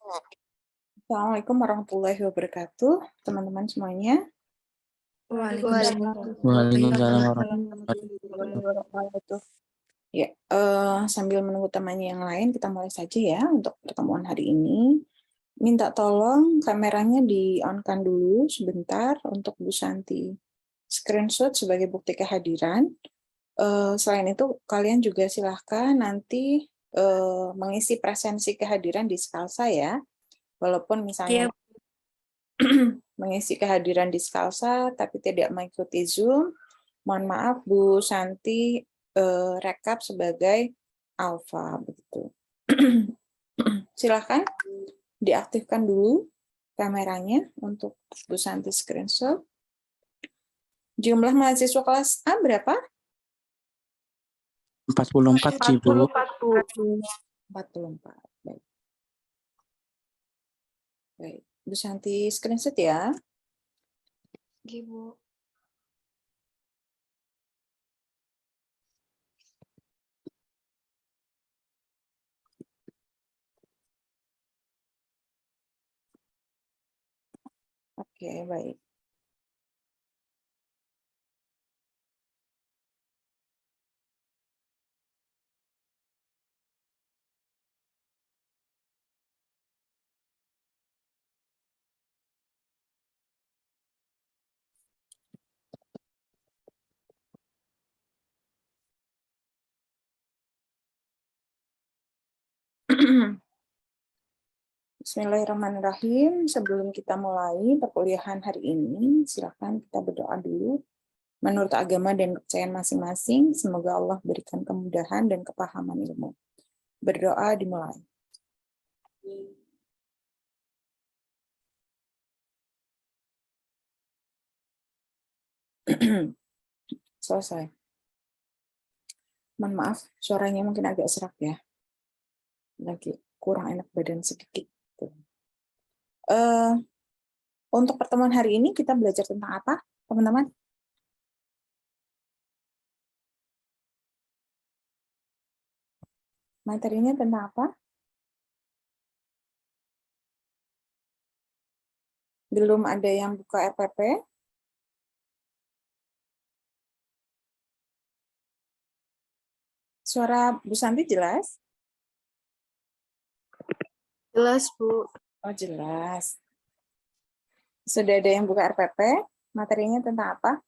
Assalamualaikum warahmatullahi wabarakatuh, teman-teman semuanya. Waalaikumsalam. Waalaikumsalam warahmatullahi wabarakatuh. Ya, sambil menunggu temannya yang lain, kita mulai saja ya untuk pertemuan hari ini. Minta tolong kameranya di-on-kan dulu sebentar untuk Bu Santi. Screenshot sebagai bukti kehadiran. Selain itu, kalian juga silahkan nanti mengisi presensi kehadiran di Skalsa ya. Walaupun misalnya mengisi kehadiran di Skalsa tapi tidak mengikuti Zoom, mohon maaf Bu Santi rekap sebagai alfa begitu. Silahkan diaktifkan dulu kameranya untuk Bu Santi screenshot. Jumlah mahasiswa kelas A berapa? 44 Bu. 44. Baik. Baik. Bu Santi screenshot ya. Bu. Oke, baik. Bismillahirrahmanirrahim. Sebelum kita mulai perkuliahan hari ini, silakan kita berdoa dulu. Menurut agama dan kepercayaan masing-masing, semoga Allah berikan kemudahan dan kepahaman ilmu. Berdoa dimulai. Selesai. Mohon maaf, suaranya mungkin agak serak ya. Lagi kurang enak badan sedikit. Untuk pertemuan hari ini kita belajar tentang apa, teman-teman? Materinya tentang apa? Belum ada yang buka RPP? Suara Bu Santi jelas? Jelas, Bu. Oh, jelas. Sudah ada yang buka RPP? Materinya tentang apa?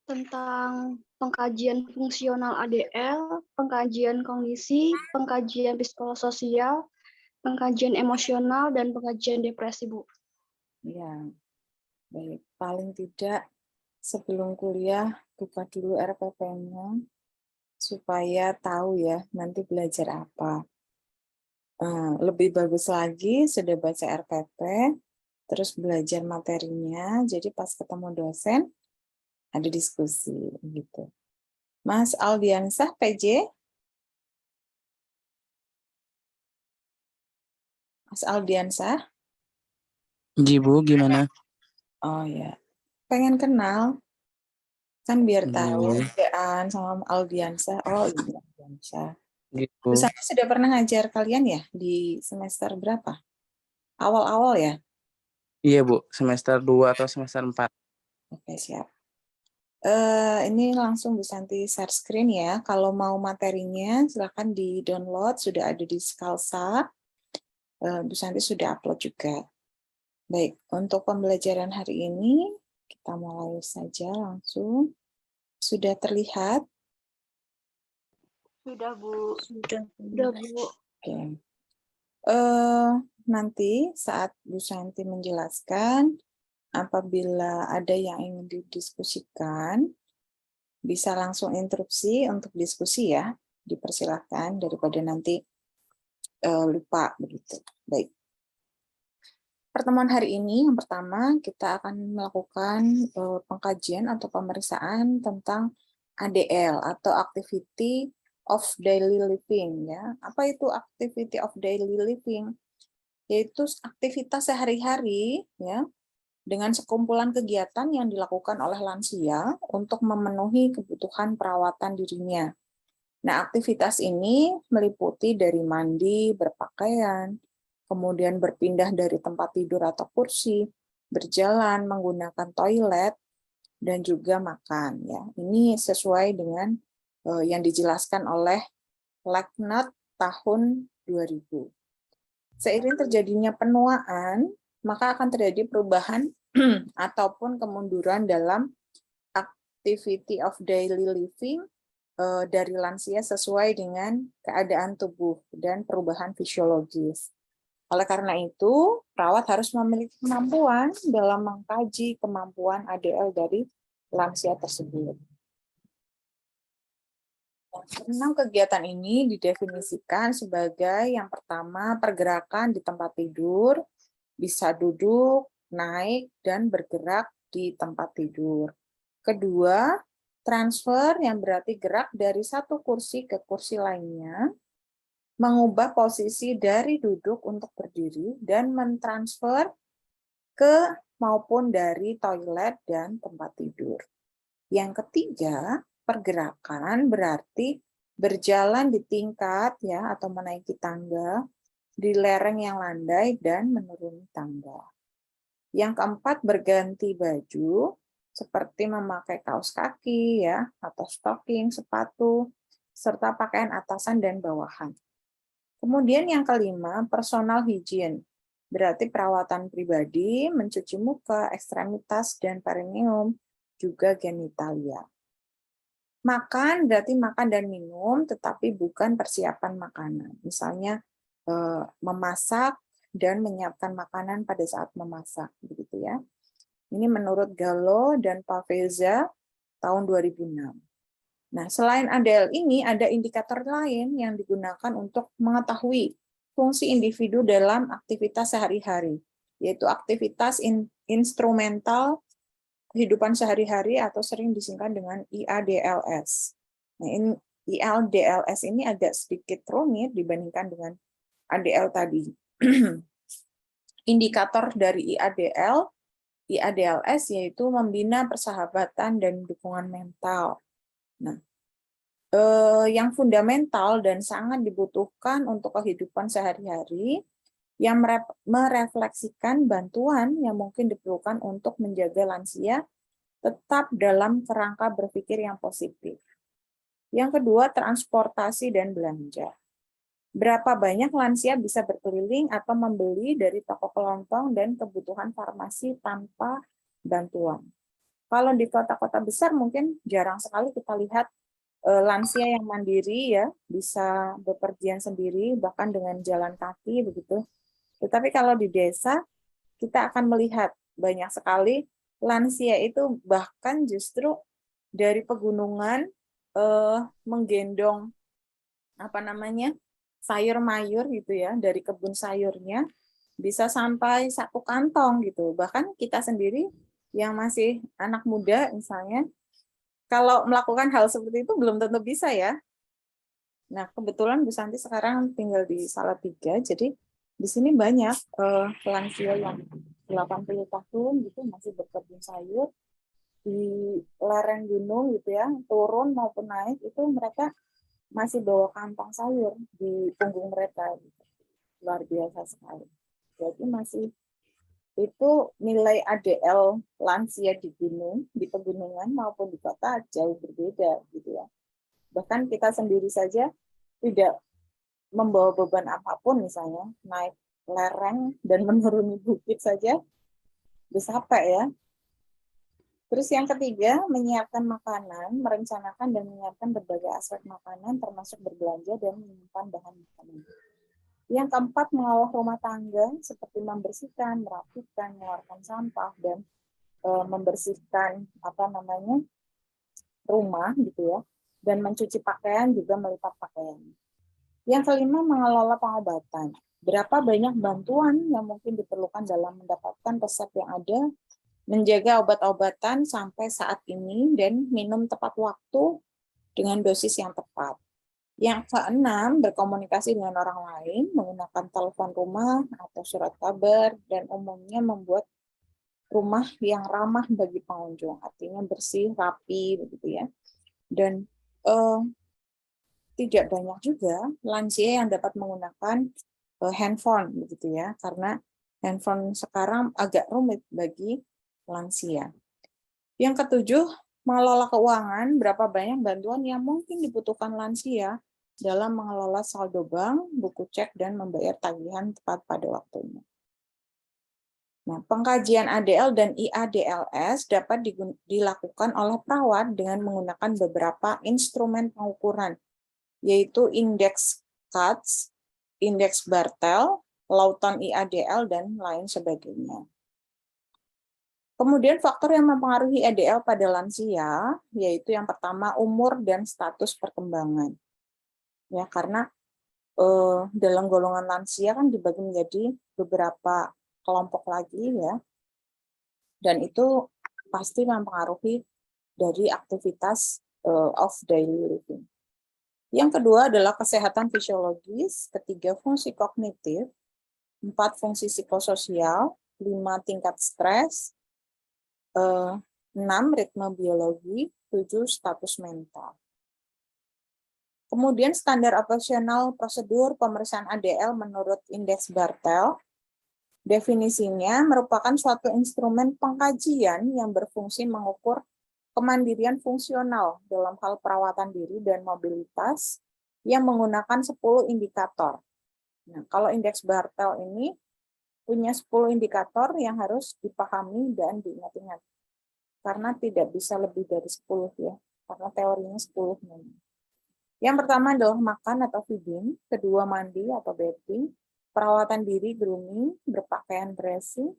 Tentang pengkajian fungsional ADL, pengkajian kognisi, pengkajian psikososial, pengkajian emosional, dan pengkajian depresi, Bu. Ya, baik. Paling tidak sebelum kuliah buka dulu RPP-nya supaya tahu ya nanti belajar apa. Lebih bagus lagi sudah baca RPP, terus belajar materinya, jadi pas ketemu dosen ada diskusi gitu. Mas Aldiansah PJ? Mas Aldiansah? Ji Bu, gimana? Oh ya, pengen kenal kan biar tahu Bu. kerjaan sama Aldiansah. Oh iya Aldiansah. Gitu. Terus saya sudah pernah ngajar kalian ya di semester berapa? Awal-awal ya? Iya Bu, semester 2 atau semester 4. Oke, siap. Ini langsung Bu Santi share screen ya. Kalau mau materinya silakan di-download, sudah ada di Skalsa. Bu Santi sudah upload juga. Baik, untuk pembelajaran hari ini kita mulai saja langsung. Sudah terlihat? Sudah, Bu. Sudah, Bu. Oke. Nanti saat Bu Santi menjelaskan, apabila ada yang ingin didiskusikan, bisa langsung interupsi untuk diskusi ya, dipersilahkan daripada nanti lupa begitu. Baik. Pertemuan hari ini yang pertama kita akan melakukan pengkajian atau pemeriksaan tentang ADL atau Activity of Daily Living ya. Apa itu Activity of Daily Living? Yaitu aktivitas sehari-hari ya dengan sekumpulan kegiatan yang dilakukan oleh lansia untuk memenuhi kebutuhan perawatan dirinya. Nah, aktivitas ini meliputi dari mandi, berpakaian, kemudian berpindah dari tempat tidur atau kursi, berjalan, menggunakan toilet, dan juga makan. Ya, ini sesuai dengan yang dijelaskan oleh Leknat tahun 2000. Seiring terjadinya penuaan, maka akan terjadi perubahan ataupun kemunduran dalam activity of daily living dari lansia sesuai dengan keadaan tubuh dan perubahan fisiologis. Oleh karena itu, perawat harus memiliki kemampuan dalam mengkaji kemampuan ADL dari lansia tersebut. 6 kegiatan ini didefinisikan sebagai yang pertama, pergerakan di tempat tidur, bisa duduk, naik, dan bergerak di tempat tidur. Kedua, transfer yang berarti gerak dari satu kursi ke kursi lainnya, mengubah posisi dari duduk untuk berdiri, dan mentransfer ke maupun dari toilet dan tempat tidur. Yang ketiga, pergerakan berarti berjalan di tingkat ya atau menaiki tangga, di lereng yang landai dan menuruni tangga. Yang keempat, berganti baju seperti memakai kaos kaki ya atau stocking, sepatu, serta pakaian atasan dan bawahan. Kemudian yang kelima, personal hygiene. Berarti perawatan pribadi, mencuci muka, ekstremitas dan perineum, juga genitalia. Makan berarti makan dan minum, tetapi bukan persiapan makanan. Misalnya memasak dan menyiapkan makanan pada saat memasak, begitu ya. Ini menurut Gallo dan Paveza tahun 2006. Nah, selain ADL ini ada indikator lain yang digunakan untuk mengetahui fungsi individu dalam aktivitas sehari-hari, yaitu aktivitas instrumental kehidupan sehari-hari atau sering disingkat dengan IADLS. Nah, IADLS ini agak sedikit rumit dibandingkan dengan ADL tadi. Indikator dari IADLS yaitu membina persahabatan dan dukungan mental. Nah, yang fundamental dan sangat dibutuhkan untuk kehidupan sehari-hari yang merefleksikan bantuan yang mungkin diperlukan untuk menjaga lansia tetap dalam kerangka berpikir yang positif. Yang kedua, transportasi dan belanja. Berapa banyak lansia bisa berkeliling atau membeli dari toko kelontong dan kebutuhan farmasi tanpa bantuan. Kalau di kota-kota besar mungkin jarang sekali kita lihat lansia yang mandiri ya, bisa bepergian sendiri bahkan dengan jalan kaki begitu. Tetapi kalau di desa, kita akan melihat banyak sekali lansia itu bahkan justru dari pegunungan menggendong sayur mayur gitu ya, dari kebun sayurnya bisa sampai 1 kantong gitu. Bahkan kita sendiri yang masih anak muda misalnya, kalau melakukan hal seperti itu belum tentu bisa ya. Nah, kebetulan Bu Santi sekarang tinggal di Salatiga, jadi di sini banyak lansia yang 80 tahun gitu masih berkebun sayur di lereng gunung gitu ya, turun maupun naik itu mereka masih bawa kantong sayur di punggung mereka gitu. Luar biasa sekali. Jadi masih itu nilai ADL lansia di gunung, di pegunungan maupun di kota jauh berbeda gitu ya. Bahkan kita sendiri saja tidak membawa beban apapun misalnya, naik lereng dan menuruni bukit saja, bisa capek ya. Terus yang ketiga, menyiapkan makanan, merencanakan dan menyiapkan berbagai aspek makanan, termasuk berbelanja dan menyimpan bahan makanan. Yang keempat, mengolah rumah tangga, seperti membersihkan, merapikan, mengeluarkan sampah, dan membersihkan rumah gitu ya, dan mencuci pakaian juga melipat pakaian. Yang kelima, mengelola pengobatan. Berapa banyak bantuan yang mungkin diperlukan dalam mendapatkan resep yang ada, menjaga obat-obatan sampai saat ini, dan minum tepat waktu dengan dosis yang tepat. Yang keenam, berkomunikasi dengan orang lain, menggunakan telepon rumah atau surat kabar, dan umumnya membuat rumah yang ramah bagi pengunjung, artinya bersih, rapi, begitu ya. Dan tidak banyak juga lansia yang dapat menggunakan handphone, begitu ya, karena handphone sekarang agak rumit bagi lansia. Yang ketujuh, mengelola keuangan, berapa banyak bantuan yang mungkin dibutuhkan lansia dalam mengelola saldo bank, buku cek, dan membayar tagihan tepat pada waktunya. Nah, pengkajian ADL dan IADLS dapat dilakukan oleh perawat dengan menggunakan beberapa instrumen pengukuran, yaitu indeks CADS, indeks Bartel, Lawton IADL, dan lain sebagainya. Kemudian faktor yang mempengaruhi ADL pada lansia, yaitu yang pertama umur dan status perkembangan. Ya, karena dalam golongan lansia kan dibagi menjadi beberapa kelompok lagi ya, dan itu pasti mempengaruhi dari aktivitas of daily living. Yang kedua adalah kesehatan fisiologis, ketiga fungsi kognitif, 4 fungsi psikososial, 5 tingkat stres, 6 ritme biologi, 7 status mental. Kemudian standar operasional prosedur pemeriksaan ADL menurut indeks Bartel. Definisinya merupakan suatu instrumen pengkajian yang berfungsi mengukur kemandirian fungsional dalam hal perawatan diri dan mobilitas yang menggunakan 10 indikator. Nah, kalau indeks Bartel ini punya 10 indikator yang harus dipahami dan diingat-ingat. Karena tidak bisa lebih dari 10 ya, karena teorinya 10 memang. Yang pertama adalah makan atau feeding, kedua mandi atau bathing, perawatan diri, grooming, berpakaian dressing,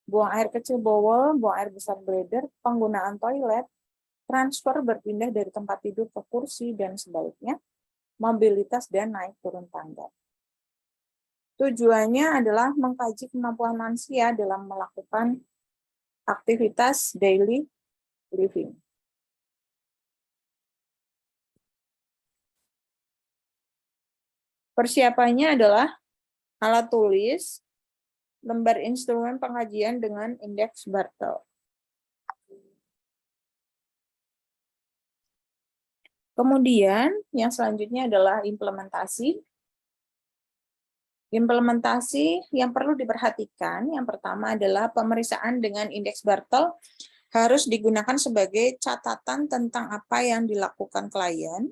buang air kecil bowel, buang air besar bladder, penggunaan toilet, transfer berpindah dari tempat tidur ke kursi dan sebaliknya, mobilitas dan naik turun tangga. Tujuannya adalah mengkaji kemampuan lansia dalam melakukan aktivitas daily living. Persiapannya adalah alat tulis, lembar instrumen pengajian dengan indeks Bartel. Kemudian yang selanjutnya adalah implementasi. Implementasi yang perlu diperhatikan, yang pertama adalah pemeriksaan dengan indeks Bartel harus digunakan sebagai catatan tentang apa yang dilakukan klien,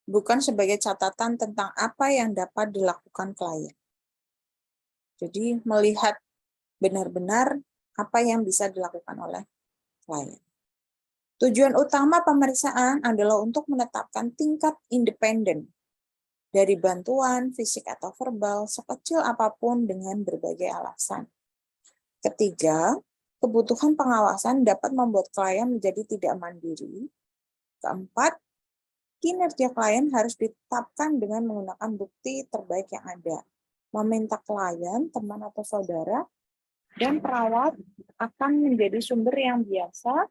bukan sebagai catatan tentang apa yang dapat dilakukan klien. Jadi melihat benar-benar apa yang bisa dilakukan oleh klien. Tujuan utama pemeriksaan adalah untuk menetapkan tingkat independen dari bantuan fisik atau verbal sekecil apapun dengan berbagai alasan. Ketiga, kebutuhan pengawasan dapat membuat klien menjadi tidak mandiri. Keempat, kinerja klien harus ditetapkan dengan menggunakan bukti terbaik yang ada. Meminta klien, teman atau saudara, dan perawat akan menjadi sumber yang biasa,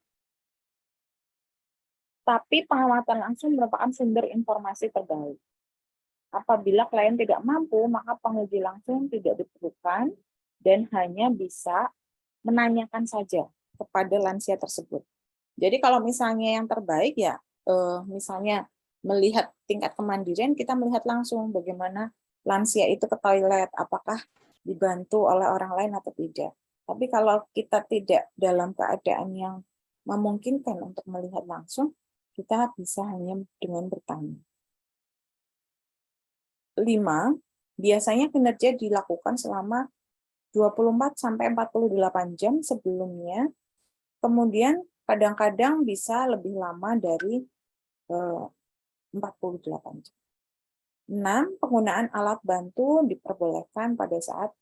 tapi pengamatan langsung merupakan sumber informasi terbaik. Apabila klien tidak mampu, maka penguji langsung tidak diperlukan dan hanya bisa menanyakan saja kepada lansia tersebut. Jadi kalau misalnya yang terbaik ya, misalnya melihat tingkat kemandirian, kita melihat langsung bagaimana lansia itu ke toilet, apakah dibantu oleh orang lain atau tidak. Tapi kalau kita tidak dalam keadaan yang memungkinkan untuk melihat langsung, kita bisa hanya dengan bertanya. 5. Biasanya kinerja dilakukan selama 24-48 jam sebelumnya, kemudian kadang-kadang bisa lebih lama dari 48 jam. 6. Penggunaan alat bantu diperbolehkan pada saat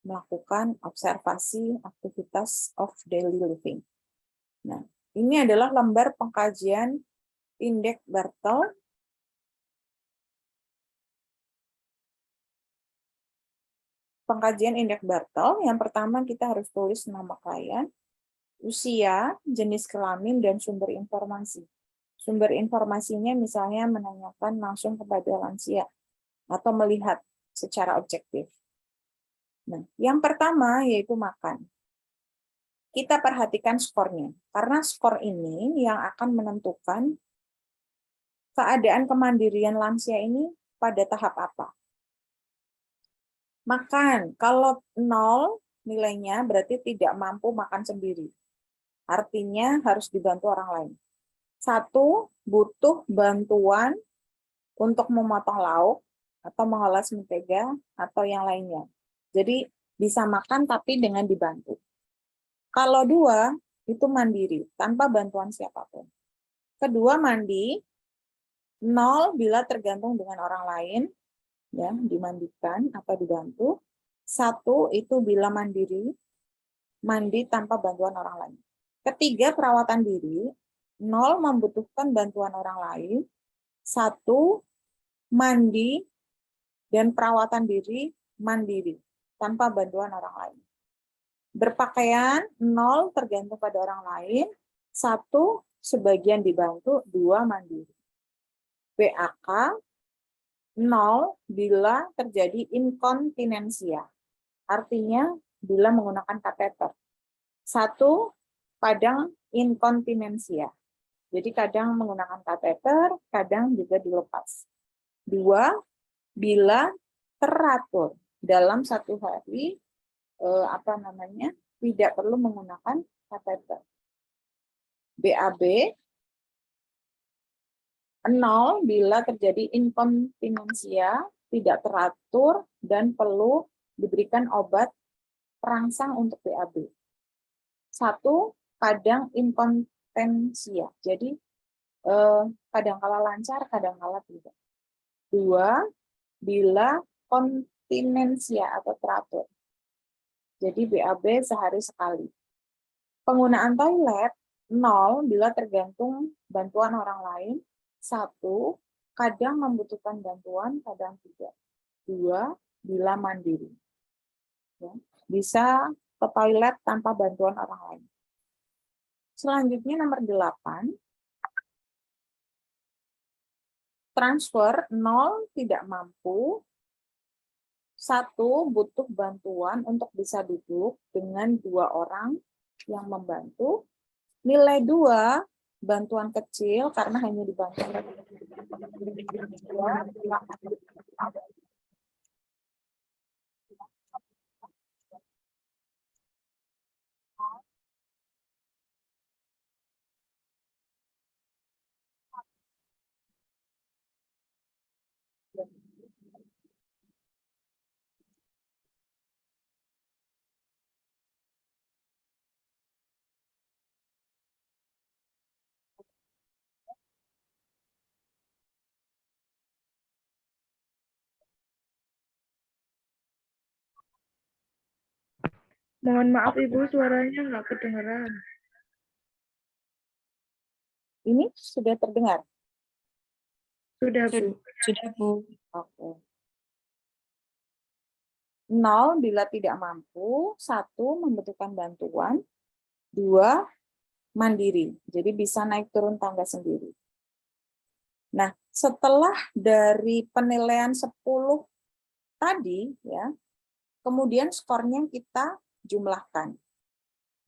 melakukan observasi aktivitas of daily living. Nah, ini adalah lembar pengkajian indeks Bartel. Pengkajian indeks Bartel, yang pertama kita harus tulis nama klien, usia, jenis kelamin, dan sumber informasi. Sumber informasinya misalnya menanyakan langsung kepada lansia atau melihat secara objektif. Nah, yang pertama yaitu makan. kita perhatikan skornya. Karena skor ini yang akan menentukan keadaan kemandirian lansia ini pada tahap apa. Makan, kalau 0 nilainya berarti tidak mampu makan sendiri. Artinya harus dibantu orang lain. 1, butuh bantuan untuk memotong lauk atau mengolah mentega atau yang lainnya. Jadi bisa makan tapi dengan dibantu. Kalau 2, itu mandiri, tanpa bantuan siapapun. Kedua, mandi, 0 bila tergantung dengan orang lain, ya dimandikan atau dibantu. 1 itu bila mandiri, mandi tanpa bantuan orang lain. Ketiga, perawatan diri, 0 membutuhkan bantuan orang lain. 1 mandi dan perawatan diri mandiri tanpa bantuan orang lain. Berpakaian 0 tergantung pada orang lain, 1 sebagian dibantu, 2 mandiri. BAK 0 bila terjadi inkontinensia, artinya bila menggunakan kateter. 1 kadang inkontinensia, jadi kadang menggunakan kateter, kadang juga dilepas. 2 bila teratur dalam satu hari tidak perlu menggunakan kateter. BAB 0 bila terjadi inkontinensia, tidak teratur dan perlu diberikan obat perangsang untuk BAB. 1 kadang inkontinensia, jadi kadang-kala lancar, kadang-kala tidak. 2 bila kontinensia atau teratur. Jadi BAB sehari sekali. Penggunaan toilet 0 bila tergantung bantuan orang lain. 1 kadang membutuhkan bantuan, kadang tidak. 2 bila mandiri. Ya, bisa ke toilet tanpa bantuan orang lain. Selanjutnya nomor 8. Transfer 0 tidak mampu. 1 butuh bantuan untuk bisa duduk dengan 2 orang yang membantu. Nilai 2 bantuan kecil karena hanya dibantu. Mohon maaf Ibu, suaranya nggak kedengeran. Ini sudah terdengar? Sudah Bu. Sudah, Bu. Oke. 0 bila tidak mampu, 1 membutuhkan bantuan, 2 mandiri. Jadi bisa naik turun tangga sendiri. Nah, setelah dari penilaian 10 tadi, ya, kemudian skornya kita jumlahkan.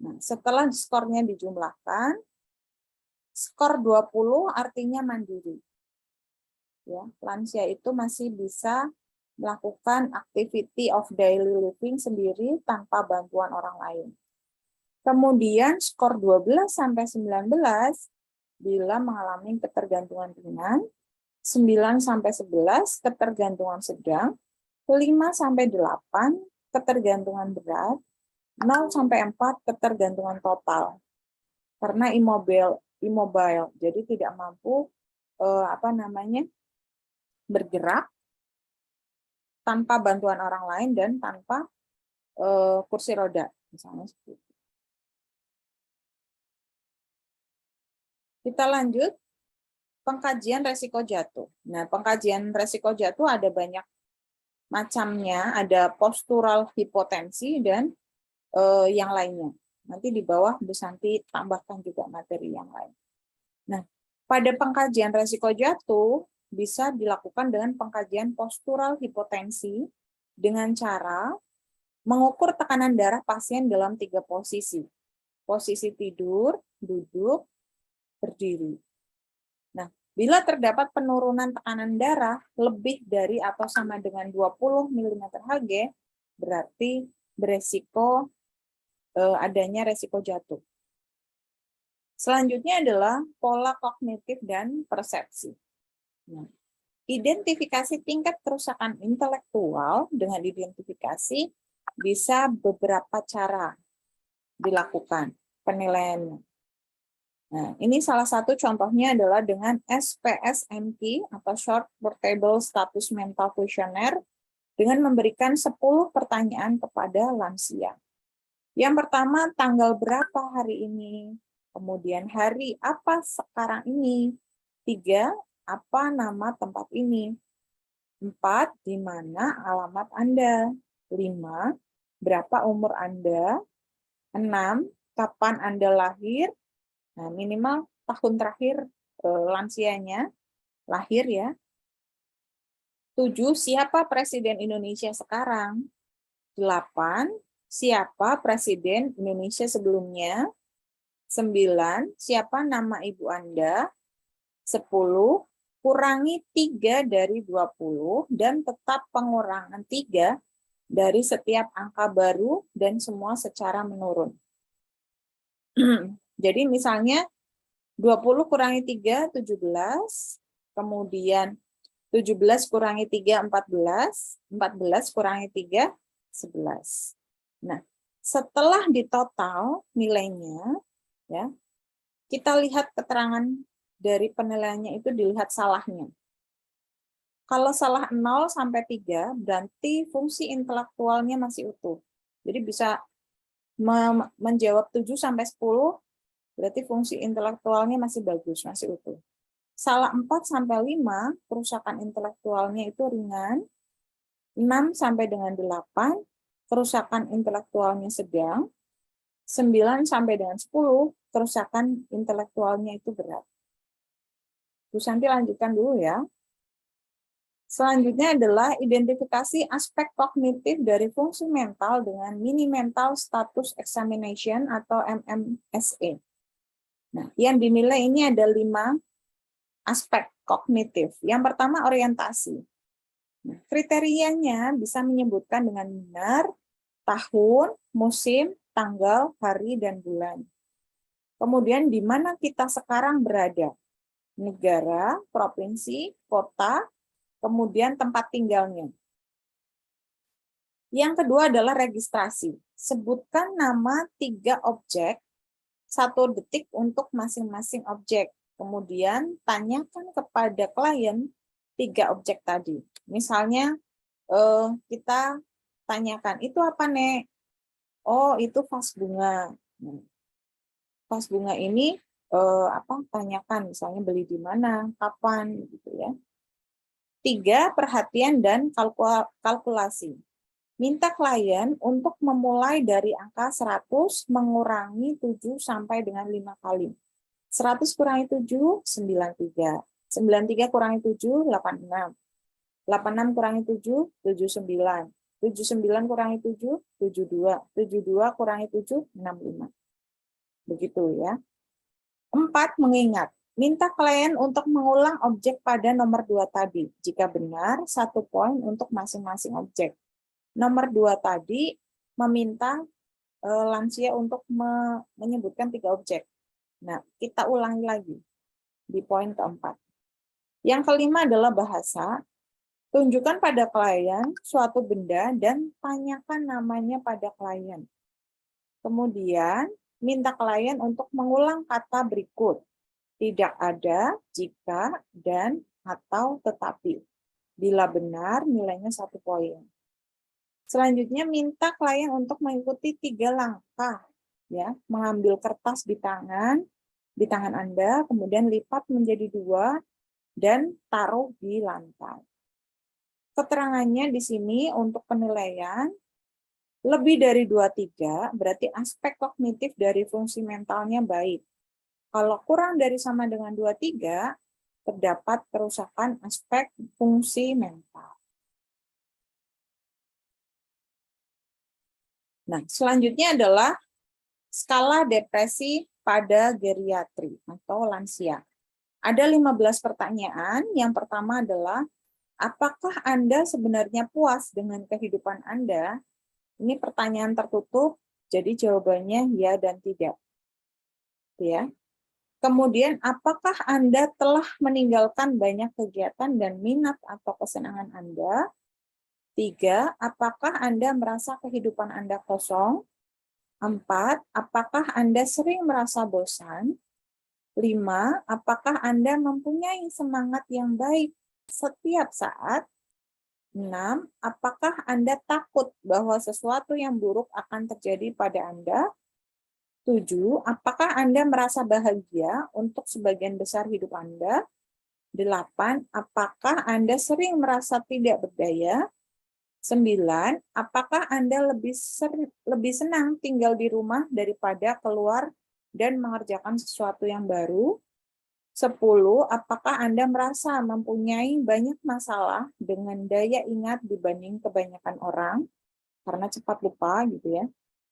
Nah, setelah skornya dijumlahkan, skor 20 artinya mandiri. Ya, lansia itu masih bisa melakukan activity of daily living sendiri tanpa bantuan orang lain. Kemudian skor 12 sampai 19 bila mengalami ketergantungan ringan, 9 sampai 11 ketergantungan sedang, 5 sampai 8 ketergantungan berat, 0 sampai 4 ketergantungan total. Karena immobile, jadi tidak mampu bergerak tanpa bantuan orang lain dan tanpa kursi roda, misalnya seperti itu. Kita lanjut pengkajian resiko jatuh. Nah, pengkajian resiko jatuh ada banyak macamnya, ada postural hipotensi dan yang lainnya. Nanti di bawah Bu Santi tambahkan juga materi yang lain. Nah, pada pengkajian resiko jatuh bisa dilakukan dengan pengkajian postural hipotensi dengan cara mengukur tekanan darah pasien dalam 3 posisi. posisi tidur, duduk, berdiri. Nah, bila terdapat penurunan tekanan darah lebih dari atau sama dengan 20 mm Hg, berarti beresiko adanya resiko jatuh. Selanjutnya adalah pola kognitif dan persepsi. Nah, identifikasi tingkat kerusakan intelektual dengan identifikasi bisa beberapa cara dilakukan penilaiannya. Nah, ini salah satu contohnya adalah dengan SPSMQ atau Short Portable Status Mental Questionnaire dengan memberikan 10 pertanyaan kepada lansia. Yang pertama, tanggal berapa hari ini? Kemudian hari apa sekarang ini? 3, apa nama tempat ini? 4, di mana alamat Anda? 5, berapa umur Anda? 6, kapan Anda lahir? Nah, minimal tahun terakhir lansianya lahir ya. 7, siapa Presiden Indonesia sekarang? 8, siapa Presiden Indonesia sebelumnya? 9, siapa nama ibu Anda? 10, kurangi 3 dari 20 dan tetap pengurangan 3 dari setiap angka baru dan semua secara menurun. Jadi misalnya 20 kurangi 3, 17, kemudian 17 kurangi 3, 14, 14 kurangi 3, 11. Nah, setelah ditotal nilainya, ya, kita lihat keterangan dari penilaiannya itu dilihat salahnya. Kalau salah 0 sampai 3, berarti fungsi intelektualnya masih utuh. Jadi bisa menjawab 7 sampai 10, berarti fungsi intelektualnya masih bagus, masih utuh. Salah 4 sampai 5, kerusakan intelektualnya itu ringan. 6 sampai dengan 8, kerusakan intelektualnya sedang. 9 sampai dengan 10, kerusakan intelektualnya itu berat. Bu Santi lanjutkan dulu ya. Selanjutnya adalah identifikasi aspek kognitif dari fungsi mental dengan Mini Mental Status Examination atau MMSE. Nah, yang dinilai ini ada 5 aspek kognitif. Yang pertama orientasi. Nah, kriterianya bisa menyebutkan dengan benar tahun, musim, tanggal, hari, dan bulan. Kemudian di mana kita sekarang berada? Negara, provinsi, kota, kemudian tempat tinggalnya. Yang kedua adalah registrasi. Sebutkan nama 3 objek, 1 detik untuk masing-masing objek. Kemudian tanyakan kepada klien 3 objek tadi. Misalnya kita tanyakan, itu apa, Nek? Oh, itu vas bunga. Vas bunga ini tanyakan misalnya beli di mana, kapan gitu ya. 3, perhatian dan kalkulasi. Minta klien untuk memulai dari angka 100 mengurangi 7 sampai dengan 5 kali. 100 kurangi 7, 93. 93 kurangi 7, 86. 86 kurangi 7, 79. 79 kurangi 7, 72. 72 kurangi 7, 65. Begitu ya. 4, mengingat. Minta klien untuk mengulang objek pada nomor 2 tadi. Jika benar, 1 poin untuk masing-masing objek. Nomor 2 tadi meminta lansia untuk menyebutkan 3 objek. Nah, kita ulangi lagi di poin keempat. Yang kelima adalah bahasa. Tunjukkan pada klien suatu benda dan tanyakan namanya pada klien. Kemudian, minta klien untuk mengulang kata berikut. Tidak ada, jika, dan, atau, tetapi. Bila benar, nilainya 1 poin. Selanjutnya, minta klien untuk mengikuti 3 langkah. Ya, mengambil kertas di tangan Anda, kemudian lipat menjadi 2, dan taruh di lantai. Keterangannya di sini untuk penilaian, lebih dari 23, berarti aspek kognitif dari fungsi mentalnya baik. Kalau kurang dari sama dengan 23, terdapat kerusakan aspek fungsi mental. Nah, selanjutnya adalah skala depresi pada geriatri atau lansia. Ada 15 pertanyaan. Yang pertama adalah, apakah Anda sebenarnya puas dengan kehidupan Anda? Ini pertanyaan tertutup, jadi jawabannya ya dan tidak. Ya. Kemudian, apakah Anda telah meninggalkan banyak kegiatan dan minat atau kesenangan Anda? 3, apakah Anda merasa kehidupan Anda kosong? 4, apakah Anda sering merasa bosan? 5, apakah Anda mempunyai semangat yang baik setiap saat? 6, apakah Anda takut bahwa sesuatu yang buruk akan terjadi pada Anda? 7, apakah Anda merasa bahagia untuk sebagian besar hidup Anda? 8, apakah Anda sering merasa tidak berdaya? 9, apakah Anda lebih senang tinggal di rumah daripada keluar dan mengerjakan sesuatu yang baru? 10, apakah Anda merasa mempunyai banyak masalah dengan daya ingat dibanding kebanyakan orang? Karena cepat lupa gitu ya.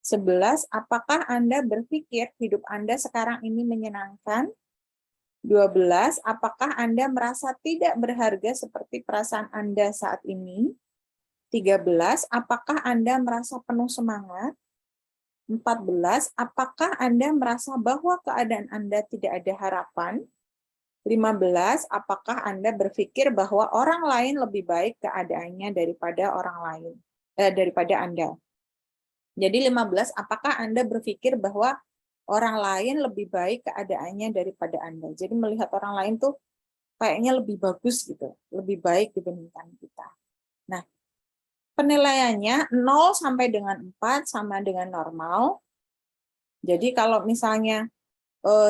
11, apakah Anda berpikir hidup Anda sekarang ini menyenangkan? 12, apakah Anda merasa tidak berharga seperti perasaan Anda saat ini? 13, apakah Anda merasa penuh semangat? 14, apakah Anda merasa bahwa keadaan Anda tidak ada harapan? 15, apakah Anda berpikir bahwa orang lain lebih baik keadaannya daripada Anda? Jadi 15, apakah Anda berpikir bahwa orang lain lebih baik keadaannya daripada Anda? Jadi melihat orang lain tuh kayaknya lebih bagus gitu, lebih baik dibandingkan kita. Nah, penilaiannya 0 sampai dengan 4 sama dengan normal. Jadi kalau misalnya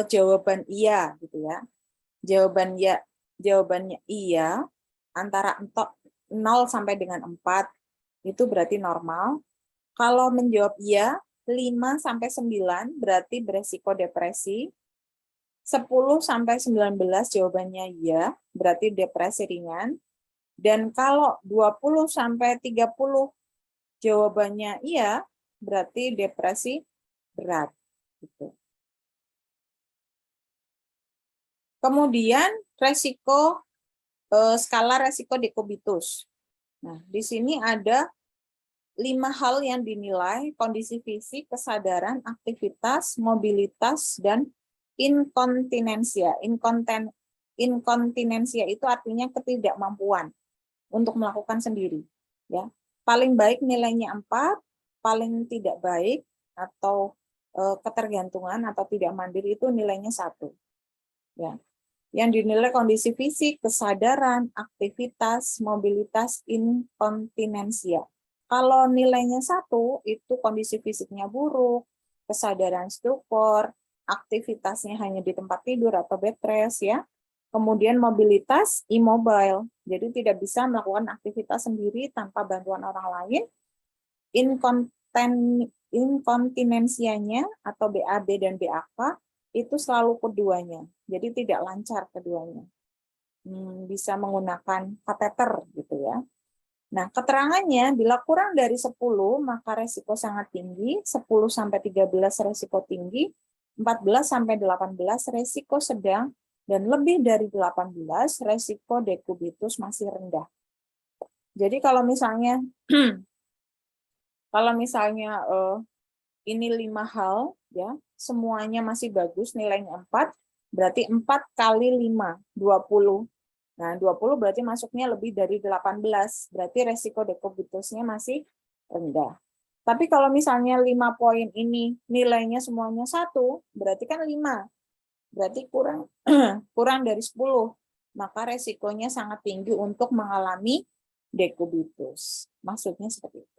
jawaban iya gitu ya. Jawabannya iya antara 0 sampai dengan 4 itu berarti normal. Kalau menjawab iya 5 sampai 9 berarti beresiko depresi. 10 sampai 19 jawabannya iya, berarti depresi ringan. Dan kalau 20 sampai 30 jawabannya iya, berarti depresi berat. Gitu. Kemudian skala resiko dekubitus. Nah, di sini ada 5 hal yang dinilai: kondisi fisik, kesadaran, aktivitas, mobilitas, dan inkontinensia. Inkontinensia itu artinya ketidakmampuan untuk melakukan sendiri. Ya, paling baik nilainya 4, paling tidak baik atau ketergantungan atau tidak mandiri itu nilainya 1. Ya. Yang dinilai kondisi fisik, kesadaran, aktivitas, mobilitas, inkontinensia. Kalau nilainya 1, itu kondisi fisiknya buruk, kesadaran stupor, aktivitasnya hanya di tempat tidur atau bed rest, ya. Kemudian mobilitas immobile, jadi tidak bisa melakukan aktivitas sendiri tanpa bantuan orang lain. Inkontinensianya atau BAB dan BAK itu selalu keduanya, jadi tidak lancar keduanya. Bisa menggunakan kateter gitu ya. Nah, keterangannya bila kurang dari 10 maka resiko sangat tinggi, 10 sampai 13 resiko tinggi, 14 sampai 18 resiko sedang, dan lebih dari 18 resiko dekubitus masih rendah. Jadi kalau misalnya ini 5 hal ya, semuanya masih bagus, nilainya 4, berarti 4 kali 5, 20. Nah, 20 berarti masuknya lebih dari 18, berarti resiko dekubitusnya masih rendah. Tapi kalau misalnya 5 poin ini nilainya semuanya 1, berarti kan 5. Berarti kurang dari 10. Maka resikonya sangat tinggi untuk mengalami dekubitus. Maksudnya seperti itu.